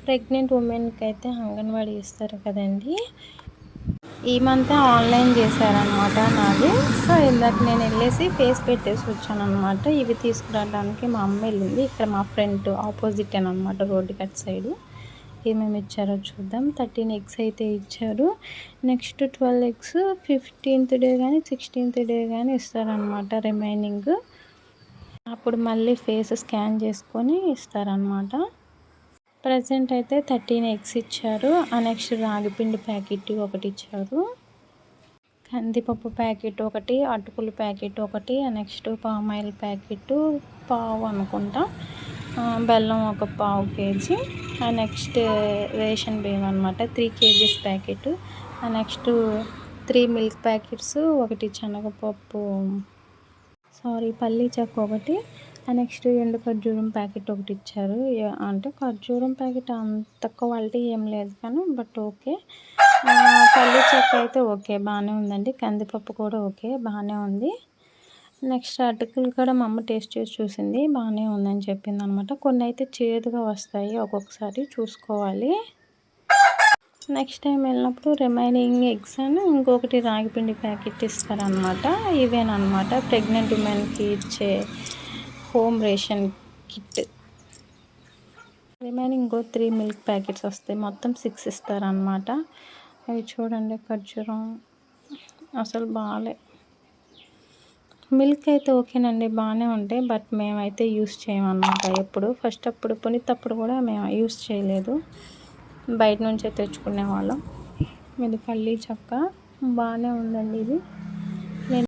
Pregnant ఉమెన్కి అయితే అంగన్వాడీ ఇస్తారు కదండి. ఈ మంత్ ఆన్లైన్ చేశారనమాట నాది. సో ఇందాక నేను వెళ్ళేసి ఫేస్ పెట్టేసి వచ్చానమాట. ఇవి తీసుకురావడానికి మా అమ్మ వెళ్ళింది. ఇక్కడ మా ఫ్రెండ్ ఆపోజిట్ అనమాట, రోడ్డు కట్ సైడు. ఏమేమి ఇచ్చారో చూద్దాం. 13 ఎగ్స్ అయితే ఇచ్చారు. నెక్స్ట్ 12 ఎగ్స్ 15th డే కానీ 16th డే కానీ ఇస్తారనమాట రిమైనింగ్. అప్పుడు మళ్ళీ ఫేస్ స్కాన్ చేసుకొని ఇస్తారనమాట. ప్రజెంట్ అయితే 13 ఎగ్స్ ఇచ్చారు. నెక్స్ట్ రాగిపిండి ప్యాకెట్ ఒకటి ఇచ్చారు, కందిపప్పు ప్యాకెట్ ఒకటి, అటుకులు ప్యాకెట్ ఒకటి, నెక్స్ట్ పామాయిల్ ప్యాకెట్ పావు అనుకుంటా, బెల్లం ఒక పావు కేజీ, నెక్స్ట్ రేషన్ బియ్యం అనమాట 3 kgs packet, next 3 milk packets, ఒకటి శనగపప్పు పల్లీ చెక్క ఒకటి, నెక్స్ట్ ఎండు ఖర్జూరం ప్యాకెట్ ఒకటి ఇచ్చారు. అంటే ఖర్జూరం ప్యాకెట్ అంత క్వాలిటీ ఏం లేదు కానీ బట్ ఓకే. పల్లీ చెక్క అయితే ఓకే బాగానే ఉందండి. కందిపప్పు కూడా ఓకే బాగానే ఉంది. నెక్స్ట్ అటుకులు కూడా మా అమ్మ టేస్ట్ చేసి చూసింది, బాగానే ఉందని చెప్పింది అనమాట. కొన్ని అయితే చేదుగా వస్తాయి, ఒక్కొక్కసారి చూసుకోవాలి. నెక్స్ట్ టైం వెళ్ళినప్పుడు రిమైనింగ్ ఎగ్స్ అని ఇంకొకటి రాగిపిండి ప్యాకెట్ ఇస్తారనమాట. ఇవేనమాట ప్రెగ్నెంట్ ఉమెన్కి ఇచ్చే హోమ్ రేషన్ కిట్. రిమైనింగ్ ఇంకో 3 మిల్క్ ప్యాకెట్స్ వస్తాయి, మొత్తం 6 ఇస్తారనమాట. అవి చూడండి ఖర్జూరం అసలు బాగాలే. మిల్క్ అయితే ఓకేనండి బాగానే ఉంటాయి, బట్ మేమైతే యూస్ చేయమన్నమాట. అప్పుడు పునీతప్పుడు కూడా మేము యూస్ చేయలేదు, బయట నుంచే తెచ్చుకునే వాళ్ళం. ఇది పల్లీ చెక్క బాగానే ఉందండి ఇది.